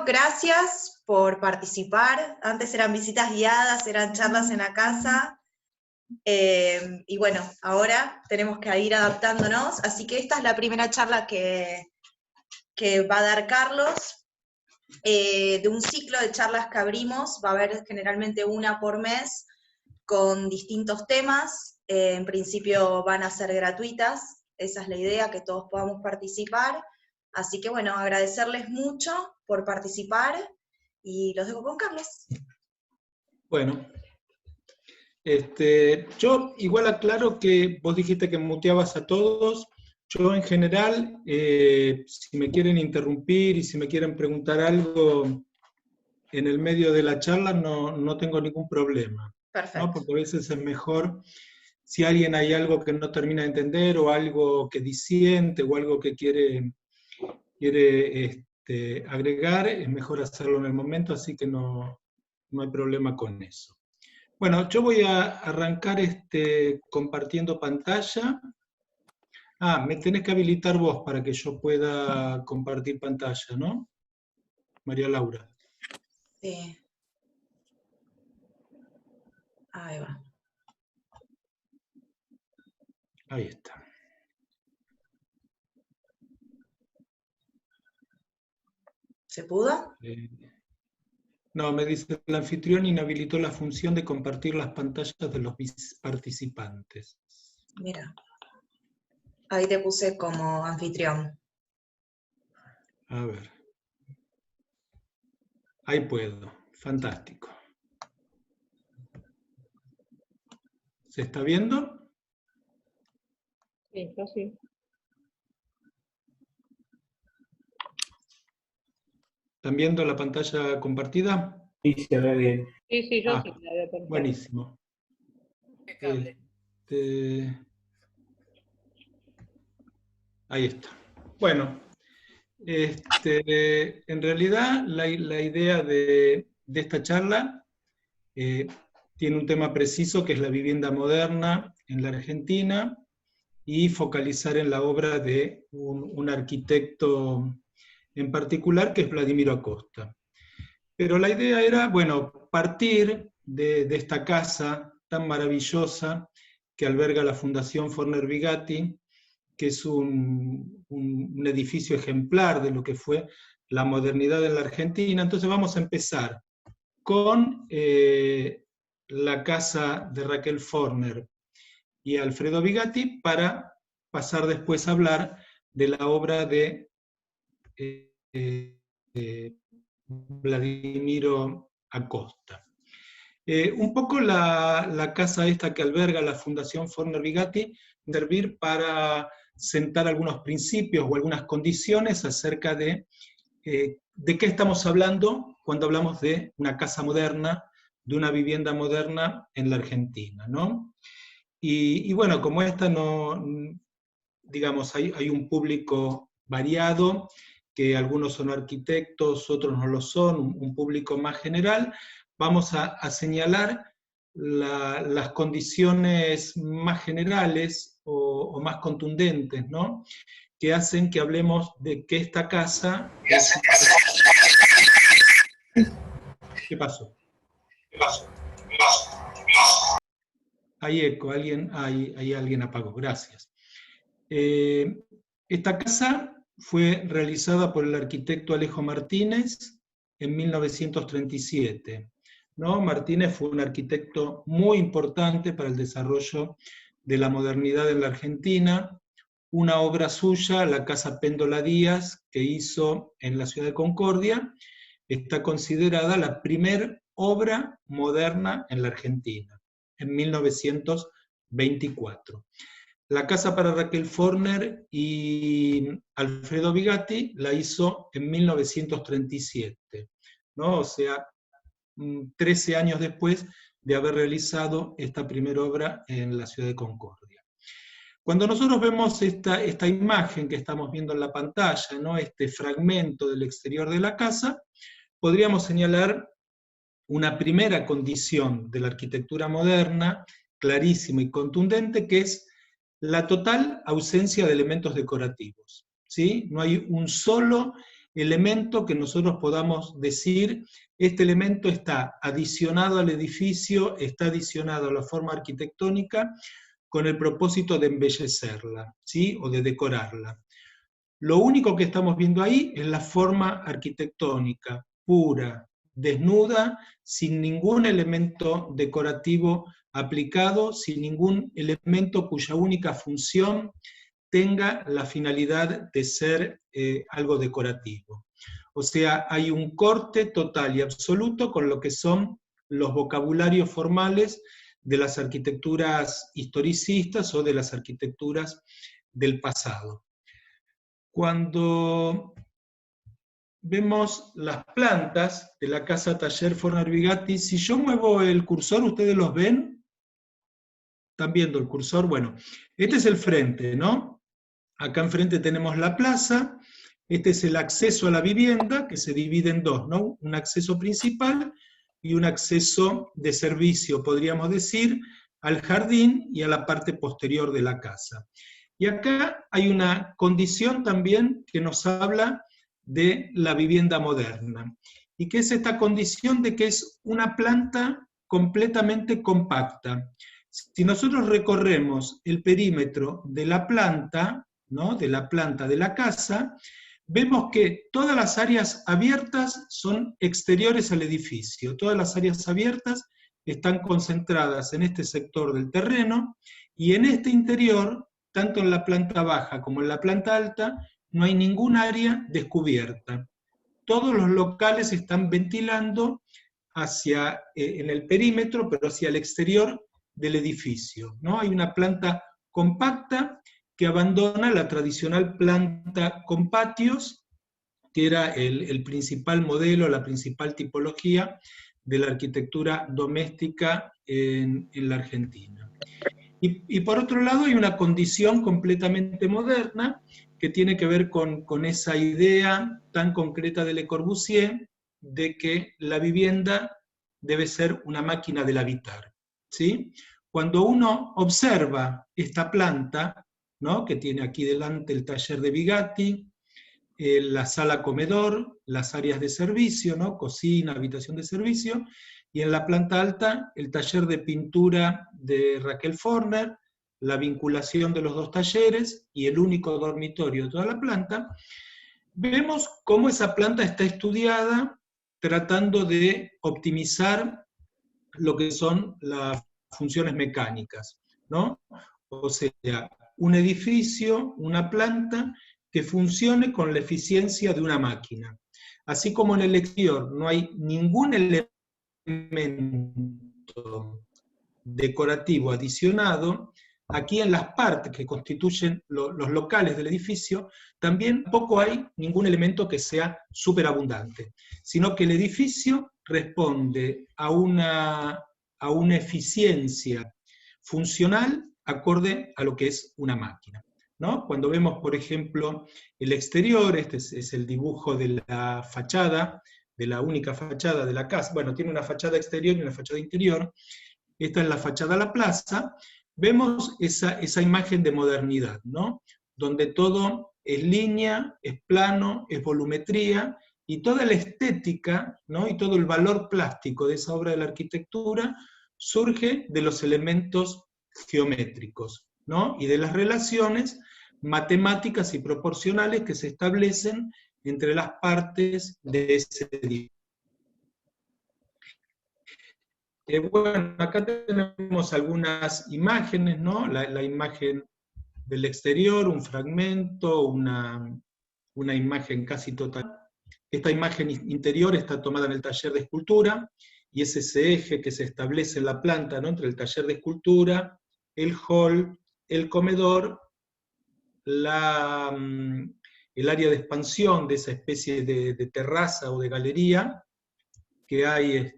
primero, gracias por participar. Antes eran visitas guiadas, eran charlas en la casa. Y bueno, ahora tenemos que ir adaptándonos. Así que esta es la primera charla que va a dar Carlos, de un ciclo de charlas que abrimos. Va a haber generalmente una por mes, con distintos temas. En principio van a ser gratuitas. Esa es la idea, que todos podamos participar. Así que bueno, agradecerles mucho por participar y los dejo con Carlos. Bueno, yo igual aclaro que vos dijiste que muteabas a todos. Yo en general, si me quieren interrumpir y si me quieren preguntar algo en el medio de la charla, no tengo ningún problema. Perfecto. ¿No? Porque a veces es mejor, si alguien hay algo que no termina de entender, o algo que disiente, o algo que quiere agregar, es mejor hacerlo en el momento, así que no hay problema con eso. Bueno, yo voy a arrancar compartiendo pantalla. Me tenés que habilitar vos para que yo pueda compartir pantalla, ¿no? María Laura. Sí. Ahí va. Ahí está. ¿Se pudo? No, me dice, el anfitrión inhabilitó la función de compartir las pantallas de los participantes. Mira. Ahí te puse como anfitrión. A ver. Ahí puedo. Fantástico. ¿Se está viendo? Sí, yo sí. ¿Están viendo la pantalla compartida? Sí, se ve bien. Sí, yo sí. La veo perfecta. Buenísimo. Ahí está. Bueno, en realidad la idea de esta charla tiene un tema preciso, que es la vivienda moderna en la Argentina, y focalizar en la obra de un arquitecto en particular, que es Vladimiro Acosta. Pero la idea era, bueno, partir de esta casa tan maravillosa que alberga la Fundación Forner Vigatti, que es un edificio ejemplar de lo que fue la modernidad en la Argentina. Entonces vamos a empezar con la casa de Raquel Forner y Alfredo Vigatti, para pasar después a hablar de la obra de Vladimiro Acosta. Un poco la casa esta que alberga la Fundación Forner Vigatti servir para sentar algunos principios o algunas condiciones acerca de qué estamos hablando cuando hablamos de una casa moderna, de una vivienda moderna en la Argentina, ¿no? Y bueno, como esta digamos, hay un público variado, que algunos son arquitectos, otros no lo son, un público más general, vamos a señalar las condiciones más generales o más contundentes, ¿no? Que hacen que hablemos de que esta casa... ¿Qué pasó? Hay eco, alguien apagó, gracias. Esta casa fue realizada por el arquitecto Alejo Martínez en 1937. ¿No? Martínez fue un arquitecto muy importante para el desarrollo de la modernidad en la Argentina. Una obra suya, la Casa Péndola Díaz, que hizo en la ciudad de Concordia, está considerada la primer obra moderna en la Argentina, en 1924. La casa para Raquel Forner y Alfredo Vigatti la hizo en 1937, ¿no? O sea, 13 años después de haber realizado esta primera obra en la ciudad de Concordia. Cuando nosotros vemos esta imagen que estamos viendo en la pantalla, ¿no? Este fragmento del exterior de la casa, podríamos señalar una primera condición de la arquitectura moderna, clarísima y contundente, que es la total ausencia de elementos decorativos, ¿sí? No hay un solo elemento que nosotros podamos decir, este elemento está adicionado al edificio, está adicionado a la forma arquitectónica, con el propósito de embellecerla, ¿sí? O de decorarla. Lo único que estamos viendo ahí es la forma arquitectónica, pura, desnuda, sin ningún elemento decorativo aplicado, sin ningún elemento cuya única función tenga la finalidad de ser algo decorativo. O sea, hay un corte total y absoluto con lo que son los vocabularios formales de las arquitecturas historicistas o de las arquitecturas del pasado. Cuando vemos las plantas de la casa Taller Forner Bigatti, si yo muevo el cursor, ¿ustedes los ven? ¿Están viendo el cursor? Bueno, este es el frente, ¿no? Acá enfrente tenemos la plaza, este es el acceso a la vivienda, que se divide en dos, ¿no? Un acceso principal y un acceso de servicio, podríamos decir, al jardín y a la parte posterior de la casa. Y acá hay una condición también que nos habla de la vivienda moderna, y que es esta condición de que es una planta completamente compacta. Si nosotros recorremos el perímetro de la planta, ¿no? De la planta de la casa, vemos que todas las áreas abiertas son exteriores al edificio, todas las áreas abiertas están concentradas en este sector del terreno, y en este interior, tanto en la planta baja como en la planta alta, no hay ningún área descubierta. Todos los locales están ventilando hacia, en el perímetro, pero hacia el exterior del edificio, ¿no? Hay una planta compacta que abandona la tradicional planta con patios, que era el principal modelo, la principal tipología de la arquitectura doméstica en la Argentina. Y por otro lado hay una condición completamente moderna que tiene que ver con esa idea tan concreta de Le Corbusier de que la vivienda debe ser una máquina del habitar, ¿sí? Cuando uno observa esta planta, ¿no? Que tiene aquí delante el taller de Bigatti, la sala comedor, las áreas de servicio, ¿no? Cocina, habitación de servicio, y en la planta alta el taller de pintura de Raquel Forner, la vinculación de los dos talleres y el único dormitorio de toda la planta. Vemos cómo esa planta está estudiada tratando de optimizar lo que son las funciones mecánicas, ¿no? O sea, un edificio, una planta que funcione con la eficiencia de una máquina. Así como en el exterior no hay ningún elemento decorativo adicionado, aquí en las partes que constituyen los locales del edificio, también tampoco hay ningún elemento que sea superabundante, sino que el edificio responde a una eficiencia funcional acorde a lo que es una máquina, ¿no? Cuando vemos, por ejemplo, el exterior, este es el dibujo de la fachada, de la única fachada de la casa, bueno, tiene una fachada exterior y una fachada interior, esta es la fachada a la plaza, vemos esa imagen de modernidad, ¿no? Donde todo es línea, es plano, es volumetría, y toda la estética, ¿no? Y todo el valor plástico de esa obra de la arquitectura surge de los elementos geométricos, ¿no? Y de las relaciones matemáticas y proporcionales que se establecen entre las partes de ese edificio. Bueno, acá tenemos algunas imágenes, ¿no? La imagen del exterior, un fragmento, una imagen casi total. Esta imagen interior está tomada en el taller de escultura, y es ese eje que se establece en la planta, ¿no? Entre el taller de escultura, el hall, el comedor, el área de expansión de esa especie de terraza o de galería que hay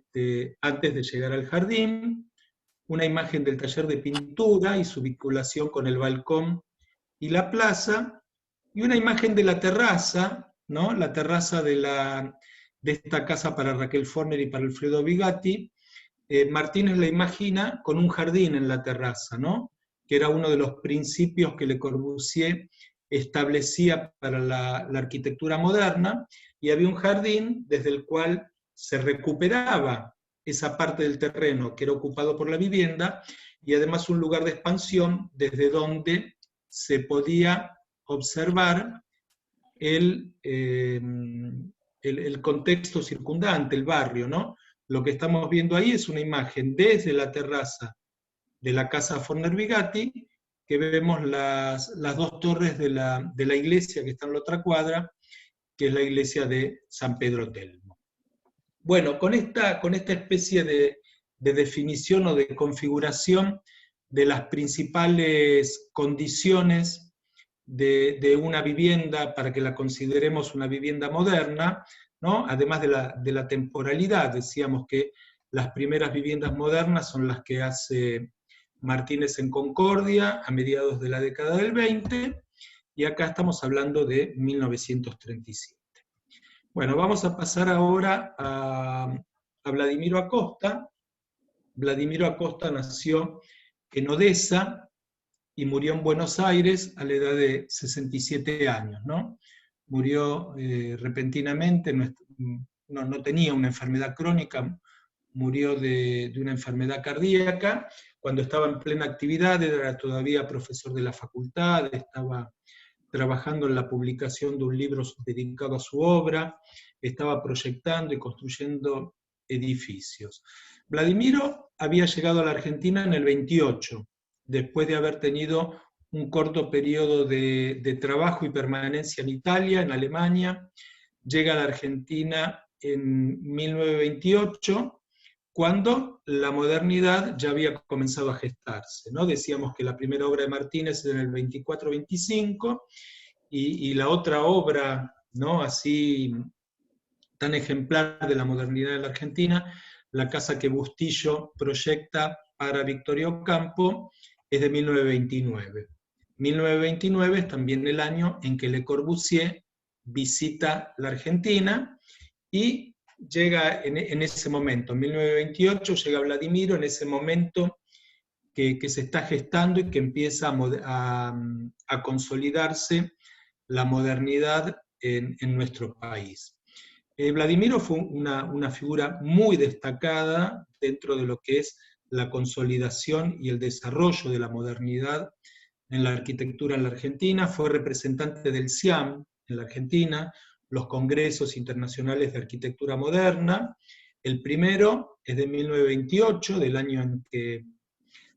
antes de llegar al jardín, una imagen del taller de pintura y su vinculación con el balcón y la plaza, y una imagen de la terraza, ¿no? La terraza de esta casa para Raquel Forner y para Alfredo Bigatti. Martínez la imagina con un jardín en la terraza, ¿no? Que era uno de los principios que Le Corbusier establecía para la arquitectura moderna, y había un jardín desde el cual se recuperaba esa parte del terreno que era ocupado por la vivienda, y además un lugar de expansión desde donde se podía observar el contexto circundante, el barrio, ¿no? Lo que estamos viendo ahí es una imagen desde la terraza de la casa Forner Bigatti, que vemos las dos torres de la iglesia que está en la otra cuadra, que es la iglesia de San Pedro Telmo. Bueno, con esta especie de definición o de configuración de las principales condiciones de una vivienda para que la consideremos una vivienda moderna, ¿no? Además de la temporalidad, decíamos que las primeras viviendas modernas son las que hace Martínez en Concordia a mediados de la década del 20, y acá estamos hablando de 1937. Bueno, vamos a pasar ahora a Vladimiro Acosta. Vladimiro Acosta nació en Odessa y murió en Buenos Aires a la edad de 67 años, ¿no? Murió repentinamente, no tenía una enfermedad crónica, murió de una enfermedad cardíaca, cuando estaba en plena actividad, era todavía profesor de la facultad, estaba trabajando en la publicación de un libro dedicado a su obra, estaba proyectando y construyendo edificios. Vladimiro había llegado a la Argentina en el 28, después de haber tenido un corto periodo de trabajo y permanencia en Italia, en Alemania. Llega a la Argentina en 1928, cuando la modernidad ya había comenzado a gestarse, ¿no? Decíamos que la primera obra de Martínez es en el 24-25, y la otra obra, ¿no?, así tan ejemplar de la modernidad de la Argentina, la casa que Bustillo proyecta para Victoria Ocampo, es de 1929. 1929 es también el año en que Le Corbusier visita la Argentina, y llega en ese momento, en 1928, llega Vladimiro, en ese momento que se está gestando y que empieza a consolidarse la modernidad en nuestro país. Vladimiro fue una figura muy destacada dentro de lo que es la consolidación y el desarrollo de la modernidad en la arquitectura en la Argentina. Fue representante del CIAM en la Argentina, los Congresos Internacionales de Arquitectura Moderna. El primero es de 1928, del año en que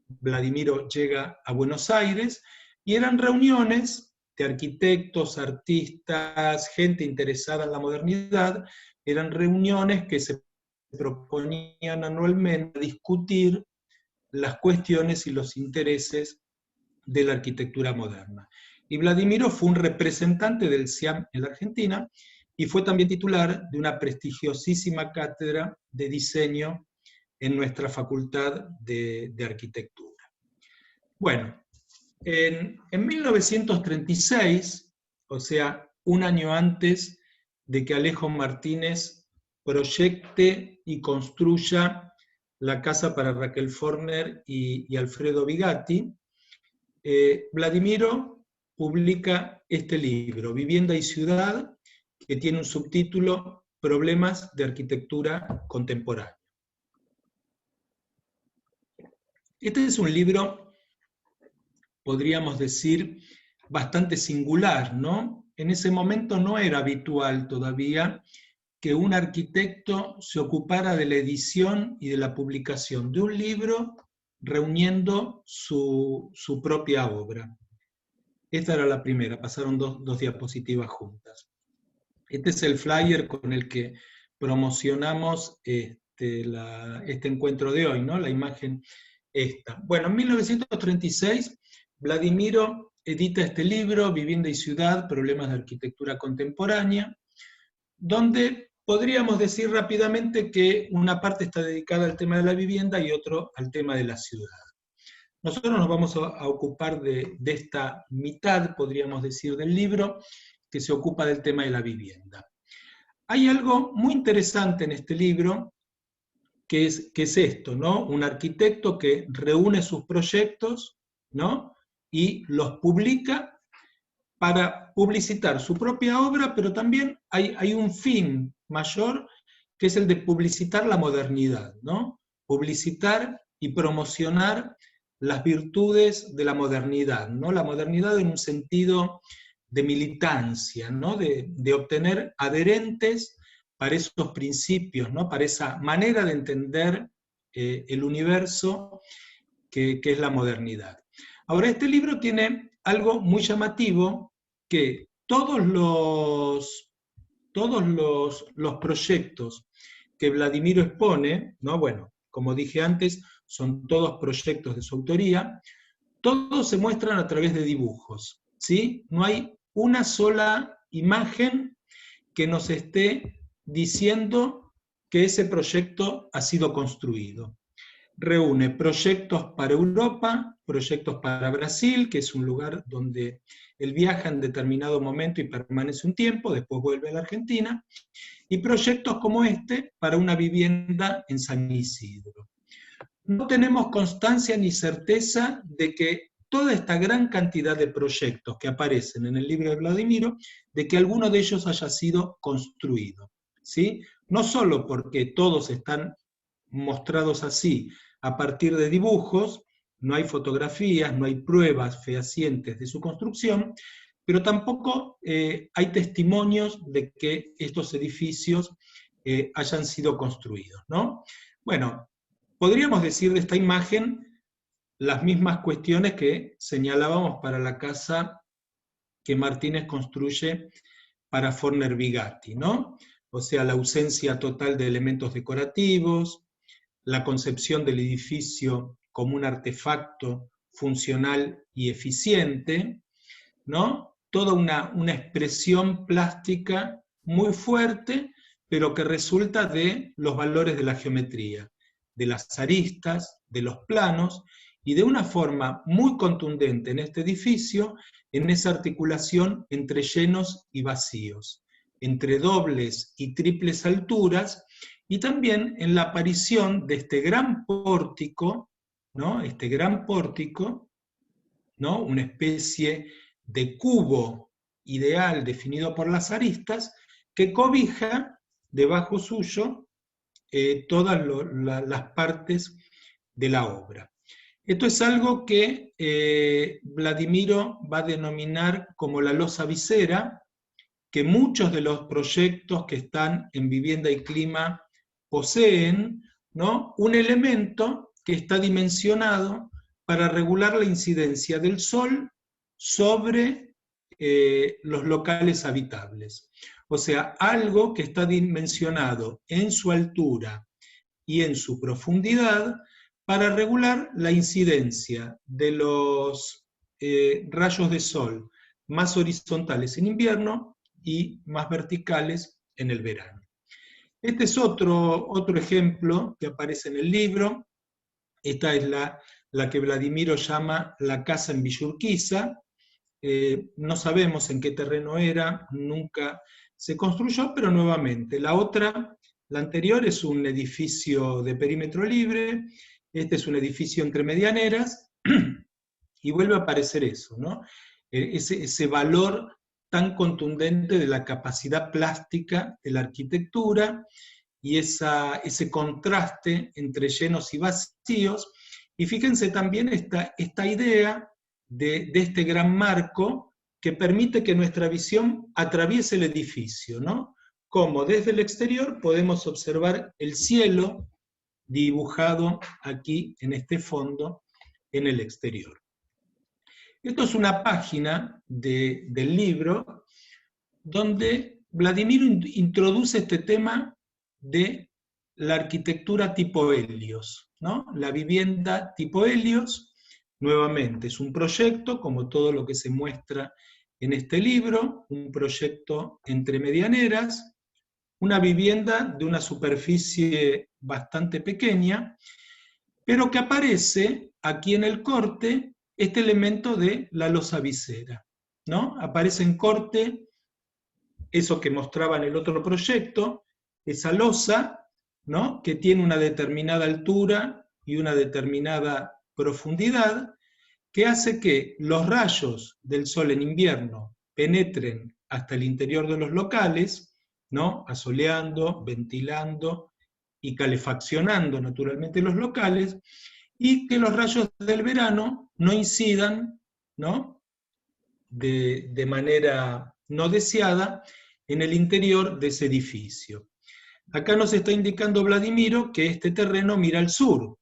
Vladimiro llega a Buenos Aires, y eran reuniones de arquitectos, artistas, gente interesada en la modernidad, eran reuniones que se proponían anualmente a discutir las cuestiones y los intereses de la arquitectura moderna. Y Vladimiro fue un representante del CIAM en la Argentina, y fue también titular de una prestigiosísima cátedra de diseño en nuestra Facultad de Arquitectura. Bueno, en 1936, o sea, un año antes de que Alejo Martínez proyecte y construya la casa para Raquel Forner y Alfredo Bigatti, Vladimiro publica este libro, Vivienda y Ciudad, que tiene un subtítulo, Problemas de Arquitectura Contemporánea. Este es un libro, podríamos decir, bastante singular, ¿no? En ese momento no era habitual todavía que un arquitecto se ocupara de la edición y de la publicación de un libro reuniendo su propia obra. Esta era la primera, pasaron dos diapositivas juntas. Este es el flyer con el que promocionamos este encuentro de hoy, ¿no? La imagen esta. Bueno, en 1936, Vladimiro edita este libro, Vivienda y Ciudad, Problemas de Arquitectura Contemporánea, donde podríamos decir rápidamente que una parte está dedicada al tema de la vivienda y otro al tema de la ciudad. Nosotros nos vamos a ocupar de esta mitad, podríamos decir, del libro, que se ocupa del tema de la vivienda. Hay algo muy interesante en este libro, que es esto, ¿no? Un arquitecto que reúne sus proyectos, ¿no?, y los publica, para publicitar su propia obra, pero también hay un fin mayor, que es el de publicitar la modernidad, ¿no? Publicitar y promocionar las virtudes de la modernidad, ¿no? La modernidad en un sentido de militancia, ¿no? De obtener adherentes para esos principios, ¿no? Para esa manera de entender el universo que es la modernidad. Ahora, este libro tiene algo muy llamativo, que todos los proyectos que Vladimiro expone, ¿no? Bueno, como dije antes, son todos proyectos de su autoría, todos se muestran a través de dibujos, ¿sí? No hay una sola imagen que nos esté diciendo que ese proyecto ha sido construido. Reúne proyectos para Europa, proyectos para Brasil, que es un lugar donde él viaja en determinado momento y permanece un tiempo, después vuelve a la Argentina, y proyectos como este para una vivienda en San Isidro. No tenemos constancia ni certeza de que toda esta gran cantidad de proyectos que aparecen en el libro de Vladimiro, de que alguno de ellos haya sido construido, ¿sí? No solo porque todos están mostrados así a partir de dibujos, no hay fotografías, no hay pruebas fehacientes de su construcción, pero tampoco hay testimonios de que estos edificios hayan sido construidos, ¿no? Bueno, podríamos decir de esta imagen las mismas cuestiones que señalábamos para la casa que Martínez construye para Forner Bigatti, ¿no? O sea, la ausencia total de elementos decorativos, la concepción del edificio como un artefacto funcional y eficiente, ¿no? Toda una expresión plástica muy fuerte, pero que resulta de los valores de la geometría, de las aristas, de los planos, y de una forma muy contundente en este edificio, en esa articulación entre llenos y vacíos, entre dobles y triples alturas, y también en la aparición de este gran pórtico, ¿no? Este gran pórtico, ¿no? Una especie de cubo ideal definido por las aristas, que cobija debajo suyo todas las partes de la obra. Esto es algo que Vladimiro va a denominar como la losa visera, que muchos de los proyectos que están en Vivienda y Clima poseen, ¿no? Un elemento que está dimensionado para regular la incidencia del sol sobre los locales habitables. O sea, algo que está dimensionado en su altura y en su profundidad para regular la incidencia de los rayos de sol más horizontales en invierno y más verticales en el verano. Este es otro ejemplo que aparece en el libro. Esta es la que Vladimiro llama la casa en Villa Urquiza. No sabemos en qué terreno era, nunca se construyó, pero nuevamente. La anterior es un edificio de perímetro libre, este es un edificio entre medianeras, y vuelve a aparecer eso, ¿no? Ese valor tan contundente de la capacidad plástica de la arquitectura, y ese contraste entre llenos y vacíos. Y fíjense también esta idea de este gran marco que permite que nuestra visión atraviese el edificio, ¿no? Como desde el exterior podemos observar el cielo dibujado aquí en este fondo en el exterior. Esto es una página del libro donde Vladimiro introduce este tema de la arquitectura tipo Helios, ¿no? La vivienda tipo Helios, nuevamente, es un proyecto, como todo lo que se muestra en este libro, un proyecto entre medianeras, una vivienda de una superficie bastante pequeña, pero que aparece aquí en el corte este elemento de la losa visera, ¿no? Aparece en corte eso que mostraba en el otro proyecto, esa losa, ¿no? Que tiene una determinada altura y una determinada profundidad, que hace que los rayos del sol en invierno penetren hasta el interior de los locales, ¿no? Asoleando, ventilando y calefaccionando naturalmente los locales, y que los rayos del verano no incidan, ¿no? de manera no deseada en el interior de ese edificio. Acá nos está indicando Vladimiro que este terreno mira al sur,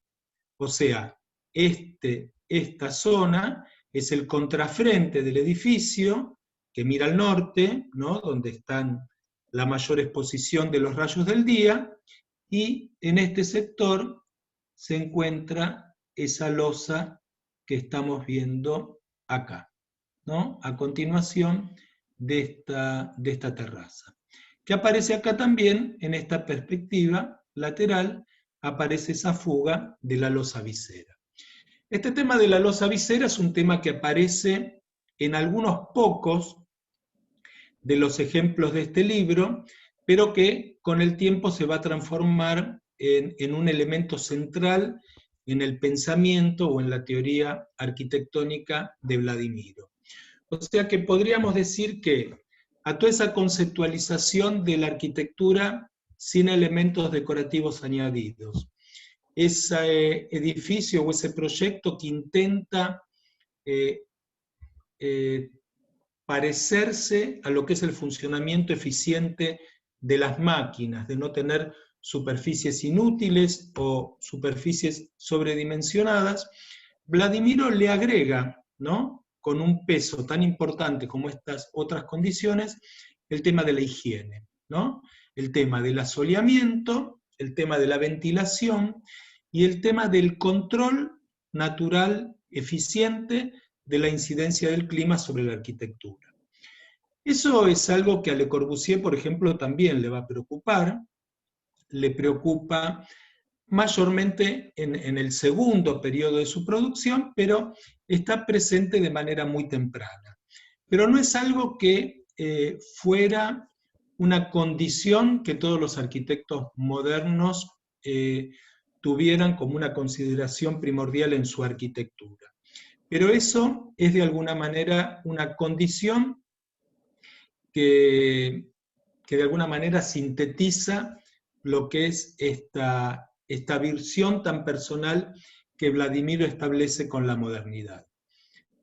o sea, esta zona es el contrafrente del edificio que mira al norte, ¿no? Donde están la mayor exposición de los rayos del día, y en este sector se encuentra esa losa que estamos viendo acá, ¿no? A continuación de esta terraza. Que aparece acá también, en esta perspectiva lateral, aparece esa fuga de la losa visera. Este tema de la losa visera es un tema que aparece en algunos pocos de los ejemplos de este libro, pero que con el tiempo se va a transformar en un elemento central en el pensamiento o en la teoría arquitectónica de Vladimiro. O sea que podríamos decir que a toda esa conceptualización de la arquitectura sin elementos decorativos añadidos, ese edificio o ese proyecto que intenta parecerse a lo que es el funcionamiento eficiente de las máquinas, de no tener superficies inútiles o superficies sobredimensionadas, Vladimiro le agrega, ¿no?, con un peso tan importante como estas otras condiciones, el tema de la higiene, ¿no? El tema del asoleamiento, el tema de la ventilación y el tema del control natural, eficiente, de la incidencia del clima sobre la arquitectura. Eso es algo que a Le Corbusier, por ejemplo, también le va a preocupar, le preocupa mayormente en el segundo periodo de su producción, pero está presente de manera muy temprana. Pero no es algo que fuera una condición que todos los arquitectos modernos tuvieran como una consideración primordial en su arquitectura. Pero eso es de alguna manera una condición que de alguna manera sintetiza lo que es esta visión tan personal que Vladimiro establece con la modernidad.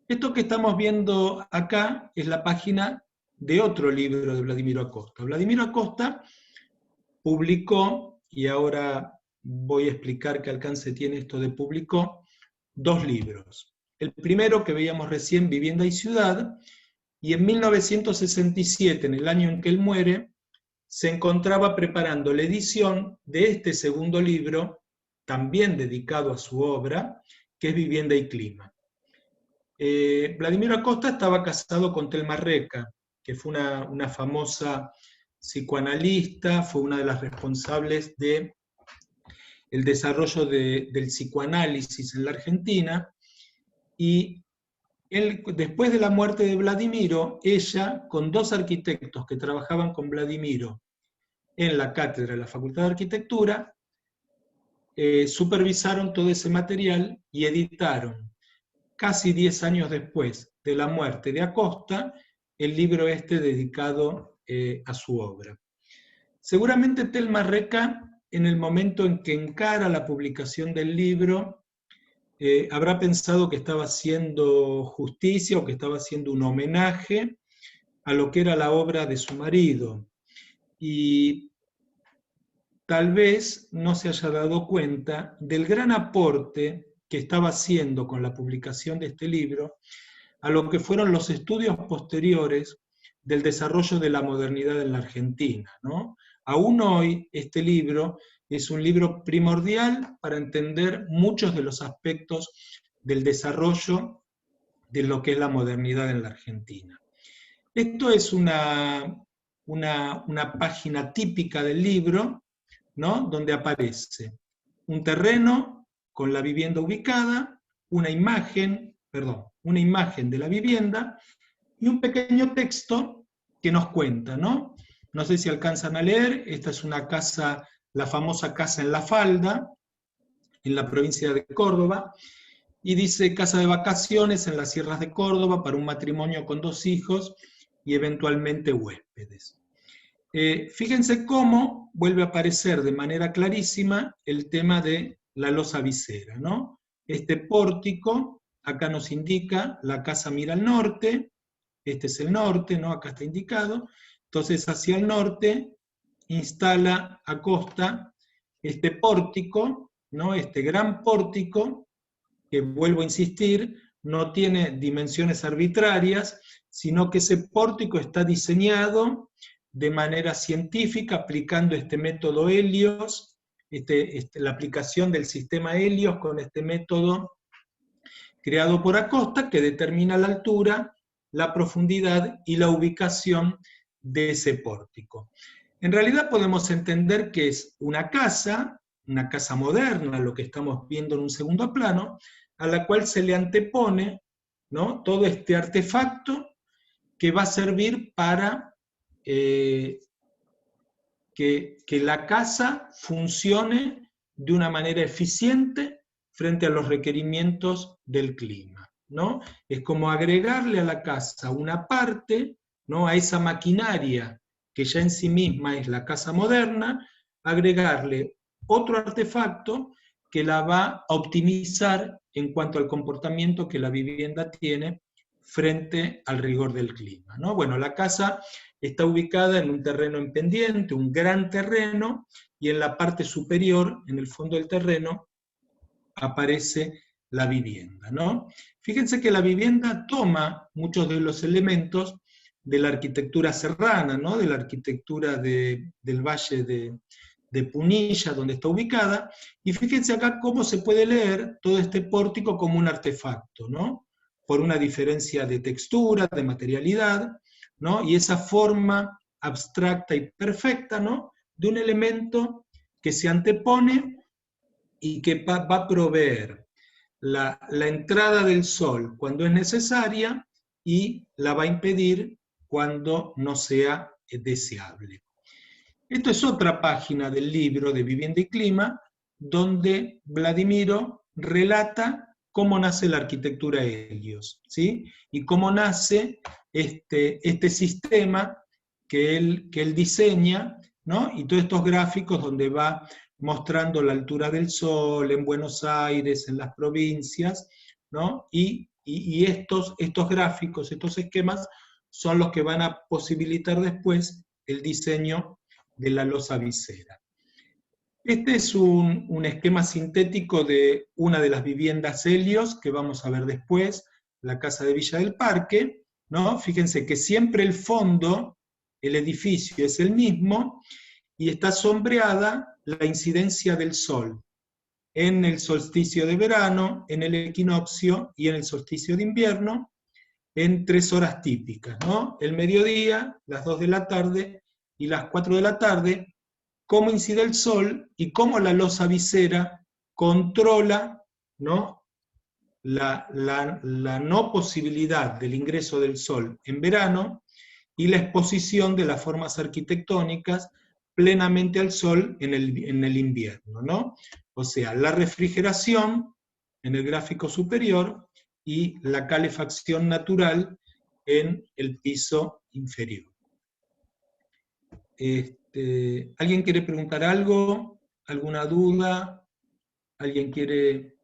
Esto que estamos viendo acá es la página de otro libro de Vladimiro Acosta. Vladimiro Acosta publicó, y ahora voy a explicar qué alcance tiene esto de publicó, 2 libros. El primero que veíamos recién, Vivienda y Ciudad, y en 1967, en el año en que él muere, se encontraba preparando la edición de este segundo libro, también dedicado a su obra, que es Vivienda y Clima. Vladimiro Acosta estaba casado con Thelma Reca, que fue una famosa psicoanalista, fue una de las responsables del desarrollo del psicoanálisis en la Argentina, y después de la muerte de Vladimiro, ella, con 2 arquitectos que trabajaban con Vladimiro en la cátedra de la Facultad de Arquitectura, supervisaron todo ese material y editaron, casi 10 años después de la muerte de Acosta, el libro dedicado a su obra. Seguramente Thelma Reca, en el momento en que encara la publicación del libro, habrá pensado que estaba haciendo justicia o que estaba haciendo un homenaje a lo que era la obra de su marido. Y tal vez no se haya dado cuenta del gran aporte que estaba haciendo con la publicación de este libro a lo que fueron los estudios posteriores del desarrollo de la modernidad en la Argentina, ¿no? Aún hoy este libro es un libro primordial para entender muchos de los aspectos del desarrollo de lo que es la modernidad en la Argentina. Esto es una página típica del libro, ¿no?, donde aparece un terreno con la vivienda ubicada, una imagen de la vivienda y un pequeño texto que nos cuenta, ¿no? No sé si alcanzan a leer, esta es una casa, la famosa casa en La Falda, en la provincia de Córdoba, y dice casa de vacaciones en las sierras de Córdoba para un matrimonio con 2 hijos y eventualmente huéspedes. Fíjense cómo vuelve a aparecer de manera clarísima el tema de la losa visera, ¿no? Este pórtico, acá nos indica, la casa mira al norte, este es el norte, ¿no? Acá está indicado, entonces hacia el norte instala Acosta este pórtico, ¿no? Este gran pórtico, que vuelvo a insistir, no tiene dimensiones arbitrarias, sino que ese pórtico está diseñado de manera científica, aplicando este método Helios, la aplicación del sistema Helios con este método creado por Acosta, que determina la altura, la profundidad y la ubicación de ese pórtico. En realidad podemos entender que es una casa moderna, lo que estamos viendo en un segundo plano, a la cual se le antepone, ¿no?, todo este artefacto que va a servir para que la casa funcione de una manera eficiente frente a los requerimientos del clima, ¿no? Es como agregarle a la casa una parte, ¿no?, a esa maquinaria que ya en sí misma es la casa moderna, agregarle otro artefacto que la va a optimizar en cuanto al comportamiento que la vivienda tiene frente al rigor del clima, ¿no? Bueno, la casa está ubicada en un terreno en pendiente, un gran terreno, y en la parte superior, en el fondo del terreno, aparece la vivienda, ¿no? Fíjense que la vivienda toma muchos de los elementos de la arquitectura serrana, ¿no?, de la arquitectura del Valle de Punilla, donde está ubicada, y fíjense acá cómo se puede leer todo este pórtico como un artefacto, ¿no?, por una diferencia de textura, de materialidad, ¿no?, y esa forma abstracta y perfecta, ¿no?, de un elemento que se antepone y que va a proveer la entrada del sol cuando es necesaria y la va a impedir cuando no sea deseable. Esto es otra página del libro de Vivienda y Clima, donde Vladimiro relata cómo nace la arquitectura Helios, ¿sí?, y cómo nace este sistema que él diseña, ¿no?, y todos estos gráficos donde va mostrando la altura del sol en Buenos Aires, en las provincias, ¿no?, y estos gráficos, estos esquemas, son los que van a posibilitar después el diseño de la losa visera. Este es un esquema sintético de una de las viviendas Helios que vamos a ver después, la casa de Villa del Parque, ¿no? Fíjense que siempre el fondo, el edificio es el mismo, y está sombreada la incidencia del sol en el solsticio de verano, en el equinoccio y en el solsticio de invierno, en 3 horas típicas, ¿no? El mediodía, las 2 de la tarde y las 4 de la tarde, cómo incide el sol y cómo la losa visera controla, ¿no?, la no posibilidad del ingreso del sol en verano y la exposición de las formas arquitectónicas plenamente al sol en el invierno, ¿no? O sea, la refrigeración en el gráfico superior y la calefacción natural en el piso inferior. ¿Alguien quiere preguntar algo? ¿Alguna duda? ¿Alguien quiere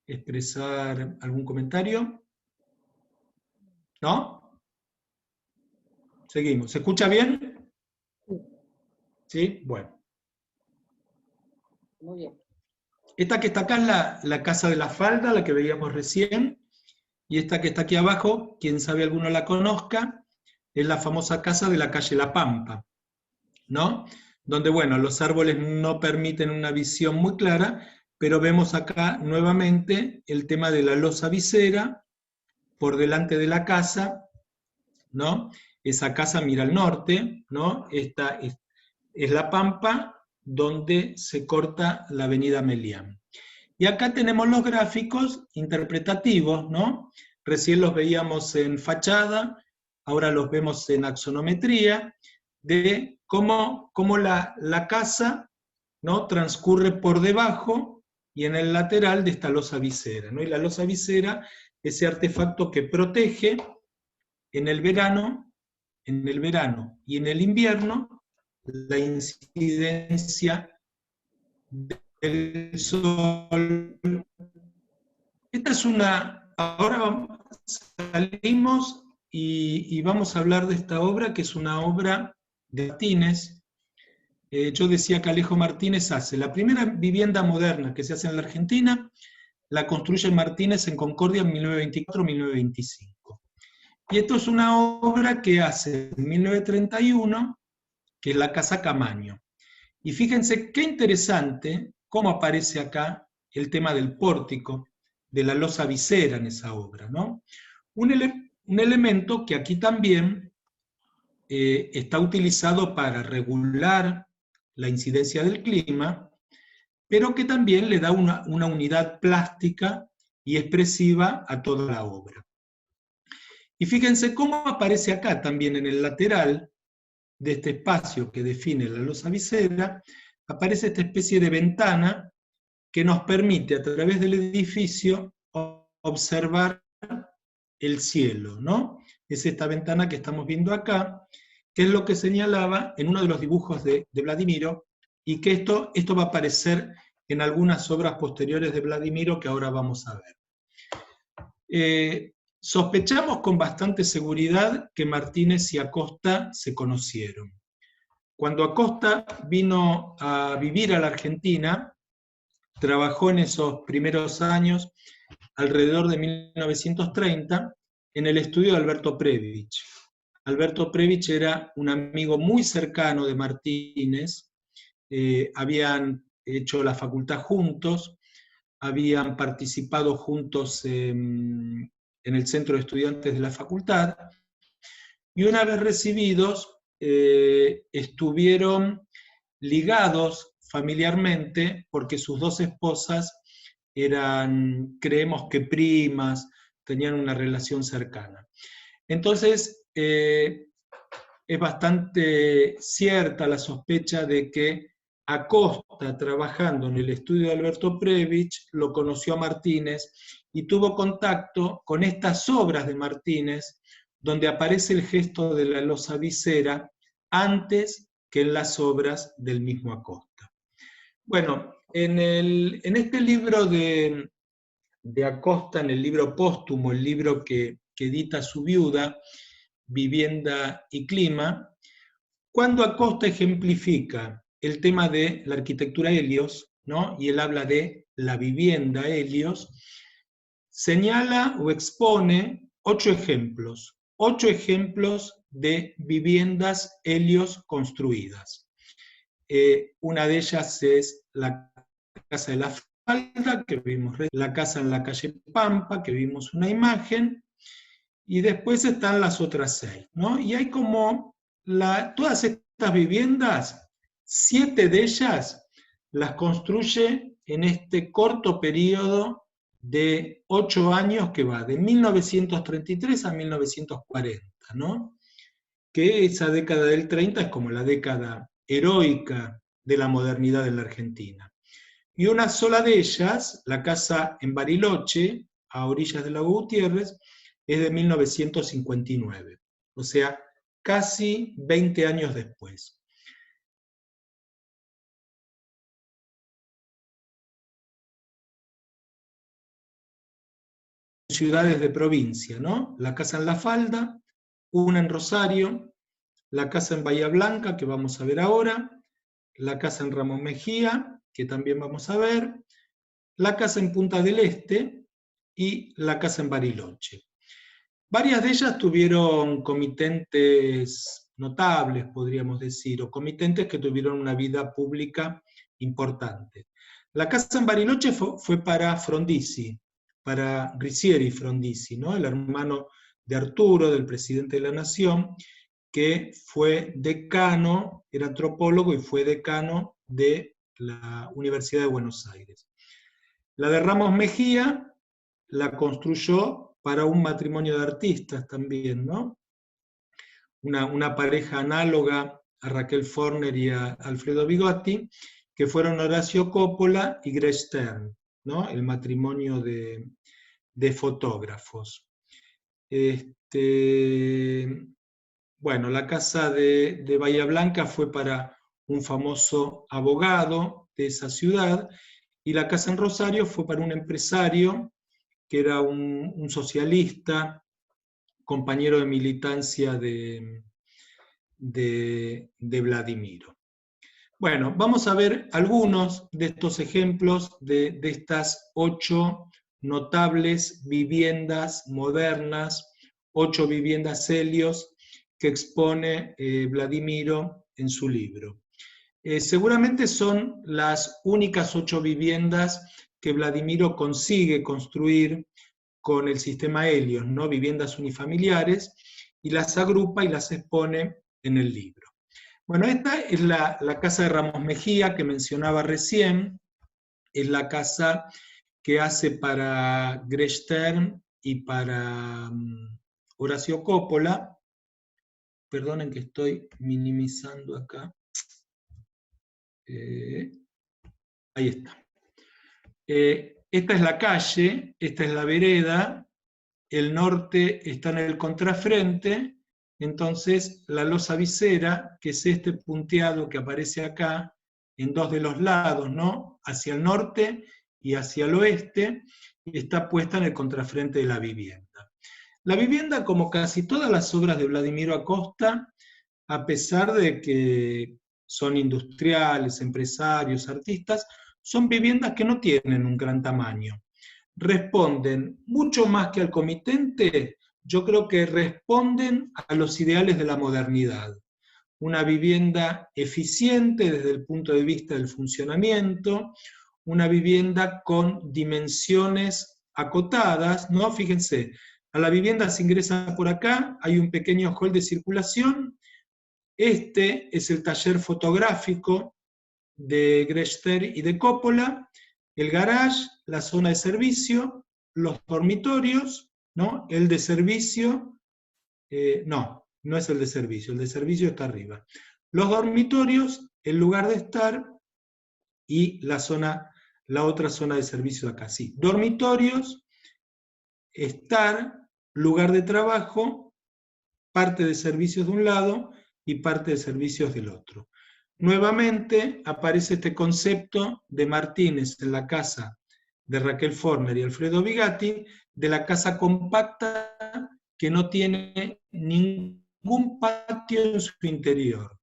expresar algún comentario? ¿No? Seguimos. ¿Se escucha bien? ¿Sí? Bueno. Muy bien. Esta que está acá es la Casa de la Falda, la que veíamos recién, y esta que está aquí abajo, quien sabe alguno la conozca, es la famosa casa de la calle La Pampa, ¿no? Donde, bueno, los árboles no permiten una visión muy clara, pero vemos acá nuevamente el tema de la losa visera por delante de la casa, ¿no? Esa casa mira al norte, ¿no? Esta es La Pampa, donde se corta la avenida Melián. Y acá tenemos los gráficos interpretativos, ¿no? Recién los veíamos en fachada, ahora los vemos en axonometría, de cómo la casa, ¿no?, transcurre por debajo y en el lateral de esta losa visera, ¿no? Y la losa visera, ese artefacto que protege en el verano en el verano y en el invierno la incidencia del sol. Esta es ahora salimos y vamos a hablar de esta obra, que es una obra de Martínez. Yo decía que Alejo Martínez hace la primera vivienda moderna que se hace en la Argentina, la construye Martínez en Concordia en 1924-1925. Y esto es una obra que hace en 1931, que es la Casa Camaño. Y fíjense qué interesante cómo aparece acá el tema del pórtico, de la losa visera en esa obra, ¿no? Un elemento que aquí también está utilizado para regular la incidencia del clima, pero que también le da una unidad plástica y expresiva a toda la obra. Y fíjense cómo aparece acá también en el lateral de este espacio que define la losa visera, aparece esta especie de ventana que nos permite a través del edificio observar el cielo, ¿no? Es esta ventana que estamos viendo acá, que es lo que señalaba en uno de los dibujos de Vladimiro, y que esto va a aparecer en algunas obras posteriores de Vladimiro que ahora vamos a ver. Sospechamos con bastante seguridad que Martínez y Acosta se conocieron. Cuando Acosta vino a vivir a la Argentina, trabajó en esos primeros años, alrededor de 1930, en el estudio de Alberto Previch. Alberto Previch era un amigo muy cercano de Martínez, habían hecho la facultad juntos, habían participado juntos en el centro de estudiantes de la facultad, y una vez recibidos, estuvieron ligados familiarmente porque sus dos esposas eran, creemos que primas, tenían una relación cercana. Entonces, es bastante cierta la sospecha de que Acosta, trabajando en el estudio de Alberto Previch, lo conoció a Martínez y tuvo contacto con estas obras de Martínez, donde aparece el gesto de la losa visera antes que en las obras del mismo Acosta. Bueno, en este libro de Acosta, en el libro póstumo, el libro que edita su viuda, Vivienda y Clima, cuando Acosta ejemplifica el tema de la arquitectura Helios, ¿no? Y él habla de la vivienda Helios, señala o expone 8 ejemplos de viviendas Helios construidas. Una de ellas es la Casa de la Falda, que vimos, la casa en la calle Pampa, que vimos una imagen, y después están las otras 6, ¿no? Y hay como todas estas viviendas, 7 de ellas las construye en este corto periodo de 8 años que va de 1933 a 1940, ¿no? Que esa década del 30 es como la década heroica de la modernidad en la Argentina. Y una sola de ellas, la casa en Bariloche, a orillas del lago Gutiérrez, es de 1959, o sea, casi 20 años después. Ciudades de provincia, ¿no? La casa en La Falda, una en Rosario, la casa en Bahía Blanca, que vamos a ver ahora, la casa en Ramón Mejía, que también vamos a ver, la casa en Punta del Este y la casa en Bariloche. Varias de ellas tuvieron comitentes notables, podríamos decir, o comitentes que tuvieron una vida pública importante. La casa en Bariloche fue para Frondizi, para Ricieri Frondizi, ¿no? El hermano de Arturo, del presidente de la Nación, que fue decano, era antropólogo y fue decano de la Universidad de Buenos Aires. La de Ramos Mejía la construyó para un matrimonio de artistas también, ¿no? Una pareja análoga a Raquel Forner y a Alfredo Bigotti, que fueron Horacio Coppola y Grace Stern, ¿no? El matrimonio de fotógrafos. bueno, la casa de Bahía Blanca fue para un famoso abogado de esa ciudad, y la casa en Rosario fue para un empresario que era un socialista, compañero de militancia de Vladimiro. Bueno, vamos a ver algunos de estos ejemplos de estas 8 notables viviendas modernas, 8 viviendas Helios que expone Vladimiro en su libro. Seguramente son las únicas 8 viviendas que Vladimiro consigue construir con el sistema Helios, ¿no? Viviendas unifamiliares, y las agrupa y las expone en el libro. Bueno, esta es la casa de Ramos Mejía que mencionaba recién, es la casa que hace para Grestern y para Horacio Coppola. Perdonen que estoy minimizando acá. Ahí está. Esta es la calle, esta es la vereda, el norte está en el contrafrente. Entonces, la losa visera, que es este punteado que aparece acá, en 2 de los lados, ¿no? Hacia el norte y hacia el oeste, está puesta en el contrafrente de la vivienda. La vivienda, como casi todas las obras de Vladimiro Acosta, a pesar de que son industriales, empresarios, artistas, son viviendas que no tienen un gran tamaño. Responden mucho más que al comitente. Yo creo que responden a los ideales de la modernidad. Una vivienda eficiente desde el punto de vista del funcionamiento, una vivienda con dimensiones acotadas, ¿no? Fíjense, a la vivienda se ingresa por acá, hay un pequeño hall de circulación. Este es el taller fotográfico de Grester y de Coppola, el garage, la zona de servicio, los dormitorios, ¿no? El de servicio, no es el de servicio está arriba. Los dormitorios, el lugar de estar, y la otra zona de servicio de acá, sí. Dormitorios, estar, lugar de trabajo, parte de servicios de un lado y parte de servicios del otro. Nuevamente aparece este concepto de Martínez en la casa de Raquel Forner y Alfredo Bigatti, de la casa compacta que no tiene ningún patio en su interior.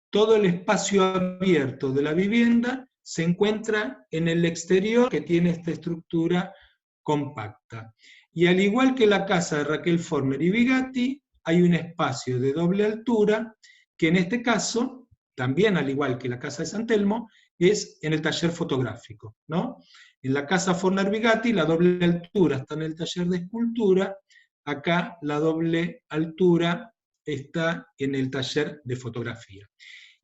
Todo el espacio abierto de la vivienda se encuentra en el exterior, que tiene esta estructura compacta. Y al igual que la casa de Raquel Forner y Bigatti, hay un espacio de doble altura, que en este caso, también al igual que la casa de San Telmo, es en el taller fotográfico, ¿no? En la casa Forner Bigatti la doble altura está en el taller de escultura, acá la doble altura está en el taller de fotografía.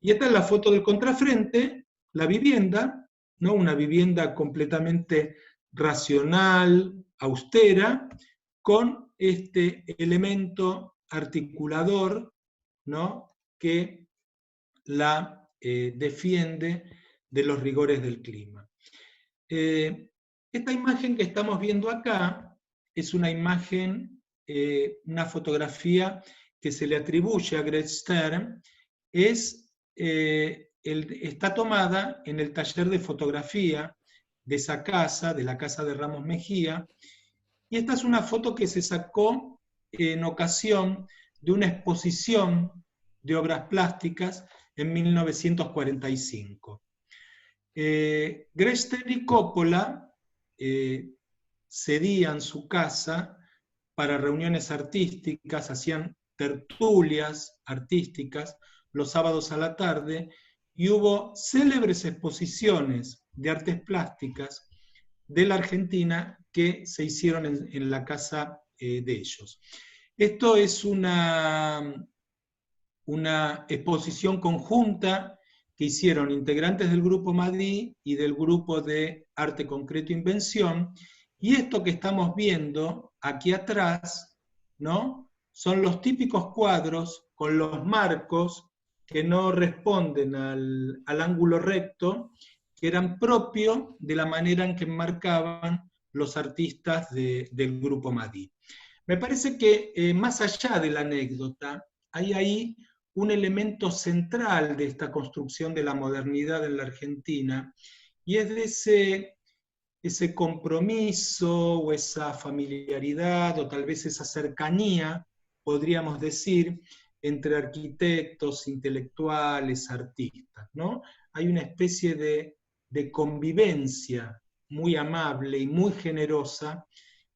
Y esta es la foto del contrafrente, la vivienda, ¿no? Una vivienda completamente racional, austera, con este elemento articulador, ¿no? Que la defiende de los rigores del clima. Esta imagen que estamos viendo acá es una imagen, una fotografía que se le atribuye a Grestern, está tomada en el taller de fotografía de esa casa, de la casa de Ramos Mejía, y esta es una foto que se sacó en ocasión de una exposición de obras plásticas en 1945. Grester y Coppola cedían su casa para reuniones artísticas, hacían tertulias artísticas los sábados a la tarde, y hubo célebres exposiciones de artes plásticas de la Argentina que se hicieron en la casa de ellos. Esto es una exposición conjunta que hicieron integrantes del Grupo Madí y del Grupo de Arte Concreto e Invención, y esto que estamos viendo aquí atrás, ¿no? Son los típicos cuadros con los marcos que no responden al ángulo recto, que eran propios de la manera en que enmarcaban los artistas del Grupo Madí. Me parece que más allá de la anécdota, hay ahí un elemento central de esta construcción de la modernidad en la Argentina, y es de ese compromiso o esa familiaridad o tal vez esa cercanía, podríamos decir, entre arquitectos, intelectuales, artistas, ¿no? Hay una especie de convivencia muy amable y muy generosa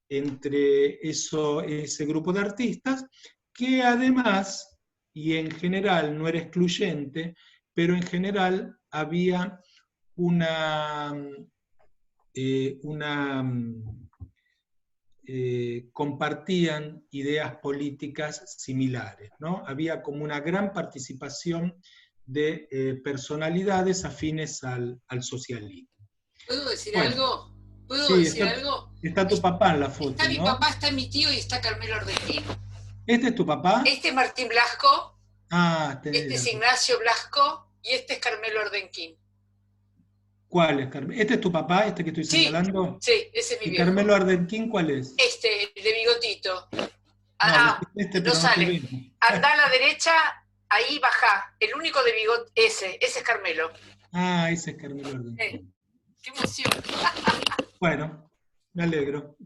entre ese grupo de artistas, que además, y en general no era excluyente, pero en general había una compartían ideas políticas similares, ¿no? Había como una gran participación de personalidades afines al socialismo. ¿Puedo decir Bueno, algo? ¿Puedo sí, decir algo? Está tu papá en la foto, está mi ¿no? papá, está mi tío y está Carmelo Ardenquín. ¿Este es tu papá? Este es Martín Blasco, este es ya. Ignacio Blasco y este es Carmelo Ardenquín. ¿Cuál es, Carmelo? ¿Este es tu papá, este que estoy señalando? Sí, ese es mi ¿Y viejo. Carmelo Ardenquín cuál es? Este, el de bigotito. No sale. Andá a la derecha, ahí bajá. El único de bigote, ese es Carmelo. Ese es Carmelo Ardenquín. ¡Qué emoción! Bueno, me alegro.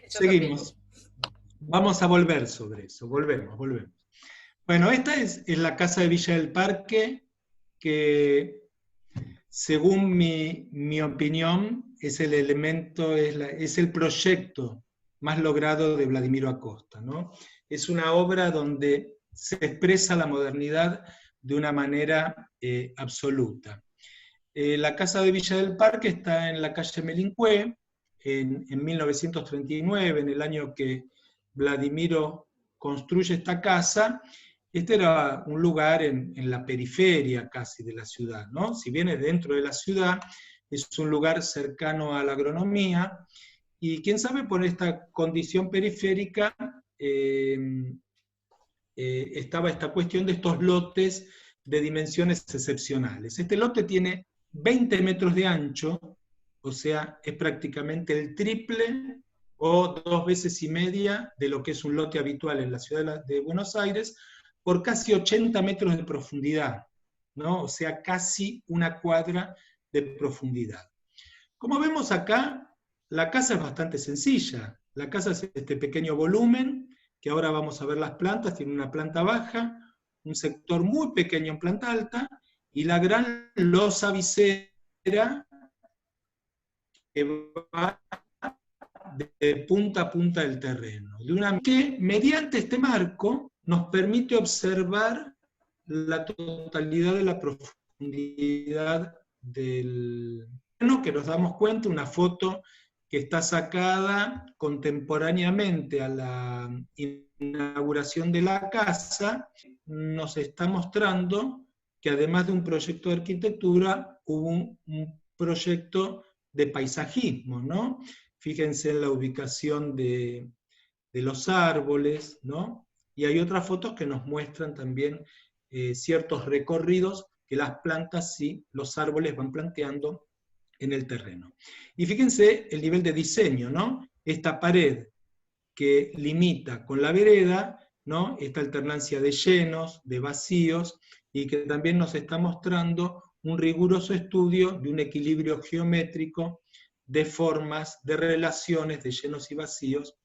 Seguimos. Vamos a volver sobre eso, volvemos. Bueno, esta es la casa de Villa del Parque, que según mi opinión es el elemento, es el proyecto más logrado de Vladimiro Acosta, ¿no? Es una obra donde se expresa la modernidad de una manera absoluta. La casa de Villa del Parque está en la calle Melincué, en 1939, en el año que Vladimiro construye esta casa. Este era un lugar en la periferia casi de la ciudad, ¿no? Si bien es dentro de la ciudad, es un lugar cercano a la agronomía, y quién sabe por esta condición periférica estaba esta cuestión de estos lotes de dimensiones excepcionales. Este lote tiene 20 metros de ancho, o sea, es prácticamente el triple o 2 veces y media de lo que es un lote habitual en la ciudad de Buenos Aires, por casi 80 metros de profundidad, ¿no? O sea, casi una cuadra de profundidad. Como vemos acá, la casa es bastante sencilla. La casa es este pequeño volumen, que ahora vamos a ver las plantas, tiene una planta baja, un sector muy pequeño en planta alta, y la gran losa visera que va de punta a punta del terreno. Que mediante este marco nos permite observar la totalidad de la profundidad del terreno, que nos damos cuenta, una foto que está sacada contemporáneamente a la inauguración de la casa, nos está mostrando que además de un proyecto de arquitectura, hubo un proyecto de paisajismo, ¿no? Fíjense en la ubicación de los árboles, ¿no? Y hay otras fotos que nos muestran también ciertos recorridos que las plantas y los árboles van planteando en el terreno. Y fíjense el nivel de diseño, ¿no? Esta pared que limita con la vereda, ¿no? Esta alternancia de llenos, de vacíos, y que también nos está mostrando un riguroso estudio de un equilibrio geométrico de formas, de relaciones, de llenos y vacíos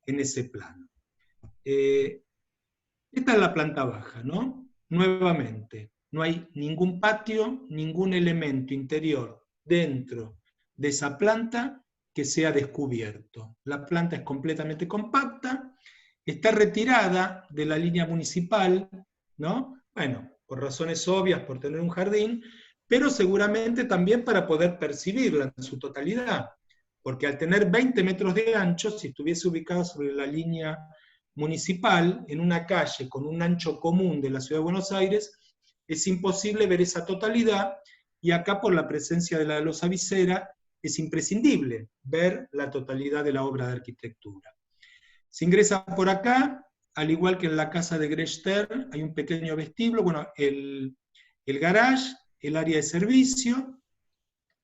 en ese plano. Esta es la planta baja, ¿no? Nuevamente, no hay ningún patio, ningún elemento interior dentro de esa planta que sea descubierto. La planta es completamente compacta, está retirada de la línea municipal, ¿no? Bueno, por razones obvias, por tener un jardín, pero seguramente también para poder percibirla en su totalidad, porque al tener 20 metros de ancho, si estuviese ubicado sobre la línea municipal, en una calle con un ancho común de la Ciudad de Buenos Aires, es imposible ver esa totalidad, y acá por la presencia de la losa visera es imprescindible ver la totalidad de la obra de arquitectura. Se ingresa por acá, al igual que en la casa de Grester, hay un pequeño vestíbulo, bueno, el garage, el área de servicio,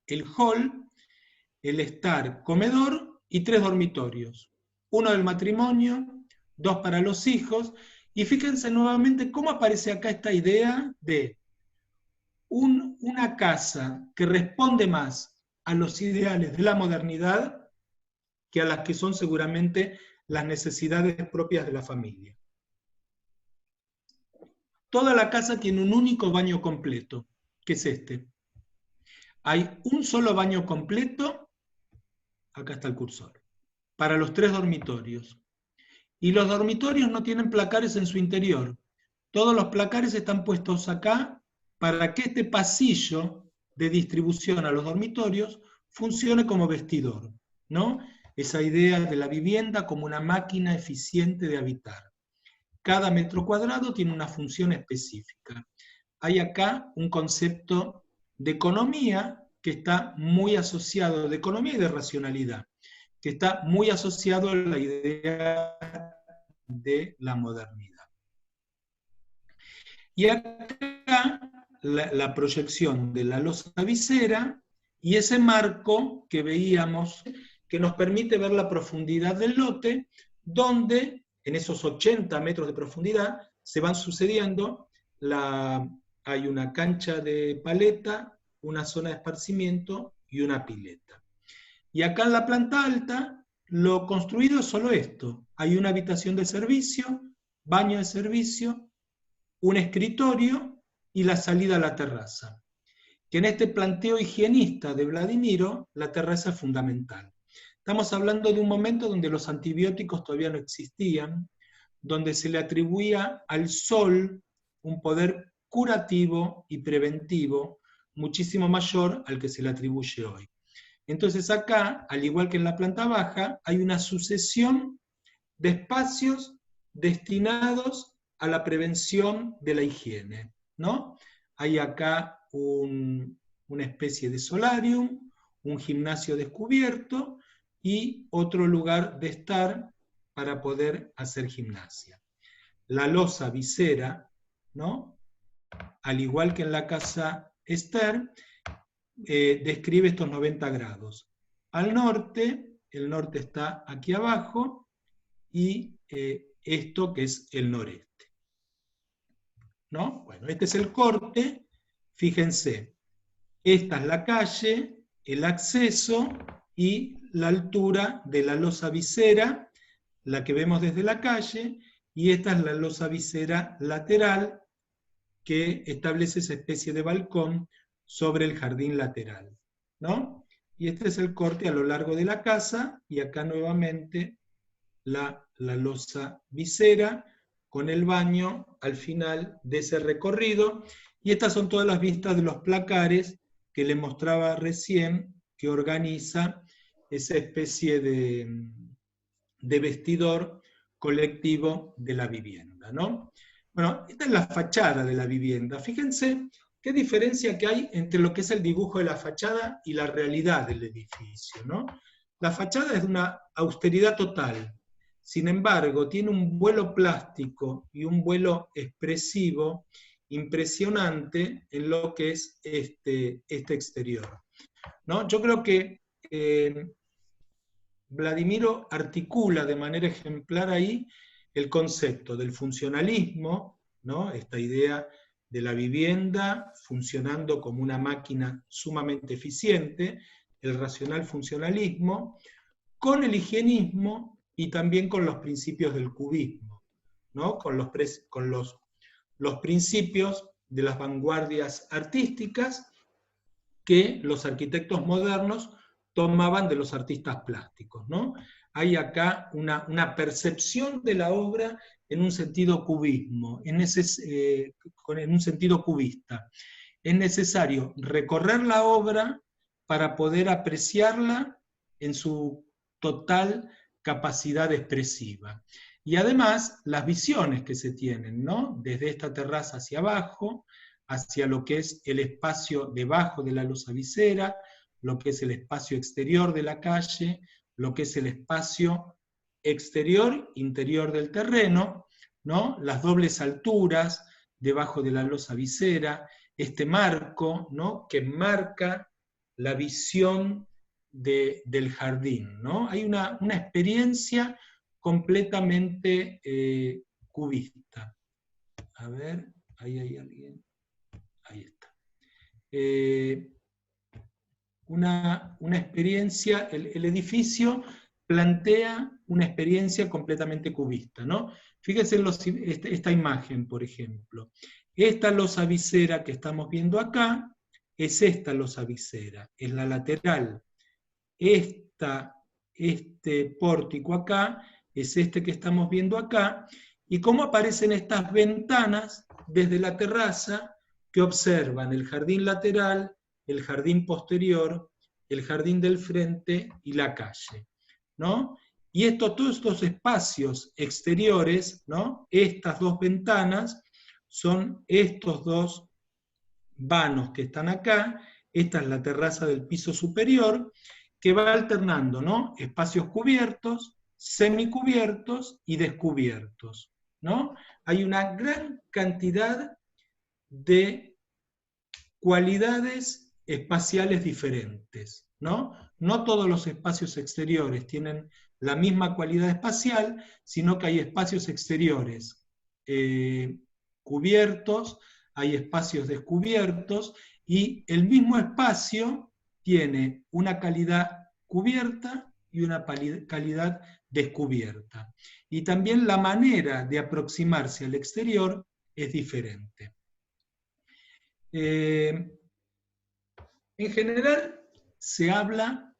el hall, el estar comedor y 3 dormitorios. 1 del matrimonio, 2 para los hijos, Y fíjense nuevamente cómo aparece acá esta idea de una casa que responde más a los ideales de la modernidad que a las que son seguramente las necesidades propias de la familia. Toda la casa tiene un único baño completo, que es este. Hay un solo baño completo, acá está el cursor, para los 3 dormitorios. Y los dormitorios no tienen placares en su interior. Todos los placares están puestos acá para que este pasillo de distribución a los dormitorios funcione como vestidor, ¿no? Esa idea de la vivienda como una máquina eficiente de habitar. Cada metro cuadrado tiene una función específica. Hay acá un concepto de economía que está muy asociado, de economía y de racionalidad, que está muy asociado a la idea de la modernidad. Y acá la proyección de la losa visera y ese marco que veíamos que nos permite ver la profundidad del lote, donde en esos 80 metros de profundidad se van sucediendo, hay una cancha de paleta, una zona de esparcimiento y una pileta. Y acá en la planta alta, lo construido es solo esto. Hay una habitación de servicio, baño de servicio, un escritorio y la salida a la terraza. Que en este planteo higienista de Vladimiro, la terraza es fundamental. Estamos hablando de un momento donde los antibióticos todavía no existían, donde se le atribuía al sol un poder curativo y preventivo muchísimo mayor al que se le atribuye hoy. Entonces acá, al igual que en la planta baja, hay una sucesión de espacios destinados a la prevención de la higiene, ¿no? Hay acá una especie de solarium, un gimnasio descubierto y otro lugar de estar para poder hacer gimnasia. La losa visera, ¿no? Al igual que en la casa Esther, describe estos 90 grados. Al norte, el norte está aquí abajo, y esto que es el noreste. ¿No? Bueno, este es el corte, fíjense, esta es la calle, el acceso y la altura de la losa visera, la que vemos desde la calle, y esta es la losa visera lateral que establece esa especie de balcón sobre el jardín lateral, ¿no? Y este es el corte a lo largo de la casa, y acá nuevamente la losa visera con el baño al final de ese recorrido, y estas son todas las vistas de los placares que les mostraba recién, que organiza esa especie de vestidor colectivo de la vivienda, ¿no? Bueno, esta es la fachada de la vivienda. Fíjense qué diferencia que hay entre lo que es el dibujo de la fachada y la realidad del edificio, ¿no? La fachada es de una austeridad total. Sin embargo, tiene un vuelo plástico y un vuelo expresivo impresionante en lo que es este exterior, ¿no? Yo creo que Vladimiro articula de manera ejemplar ahí el concepto del funcionalismo, ¿no? Esta idea de la vivienda funcionando como una máquina sumamente eficiente, el racional funcionalismo, con el higienismo y también con los principios del cubismo, ¿no? Con los principios de las vanguardias artísticas que los arquitectos modernos tomaban de los artistas plásticos, ¿no? Hay acá una percepción de la obra en un sentido cubismo, en un sentido cubista. Es necesario recorrer la obra para poder apreciarla en su total capacidad expresiva. Y además, las visiones que se tienen, ¿no? Desde esta terraza hacia abajo, hacia lo que es el espacio debajo de la losa visera, lo que es el espacio exterior de la calle, lo que es el espacio exterior, interior del terreno, ¿no? Las dobles alturas debajo de la losa visera, este marco, ¿no? Que marca la visión del jardín, ¿no? Hay una experiencia completamente cubista. A ver, ahí hay alguien. Ahí está. Una experiencia, el edificio plantea una experiencia completamente cubista, ¿no? Fíjense en esta imagen, por ejemplo. Esta losa visera que estamos viendo acá, es esta losa visera, es la lateral. Este pórtico acá, es este que estamos viendo acá, y cómo aparecen estas ventanas desde la terraza que observan el jardín lateral, el jardín posterior, el jardín del frente y la calle, ¿no? Y todos estos espacios exteriores, ¿no? Estas dos ventanas son estos dos vanos que están acá, esta es la terraza del piso superior, que va alternando, ¿no? Espacios cubiertos, semicubiertos y descubiertos, ¿no? Hay una gran cantidad de cualidades espaciales diferentes, ¿no? No todos los espacios exteriores tienen la misma cualidad espacial, sino que hay espacios exteriores cubiertos, hay espacios descubiertos, y el mismo espacio tiene una calidad cubierta y una calidad descubierta. Y también la manera de aproximarse al exterior es diferente. En general se habla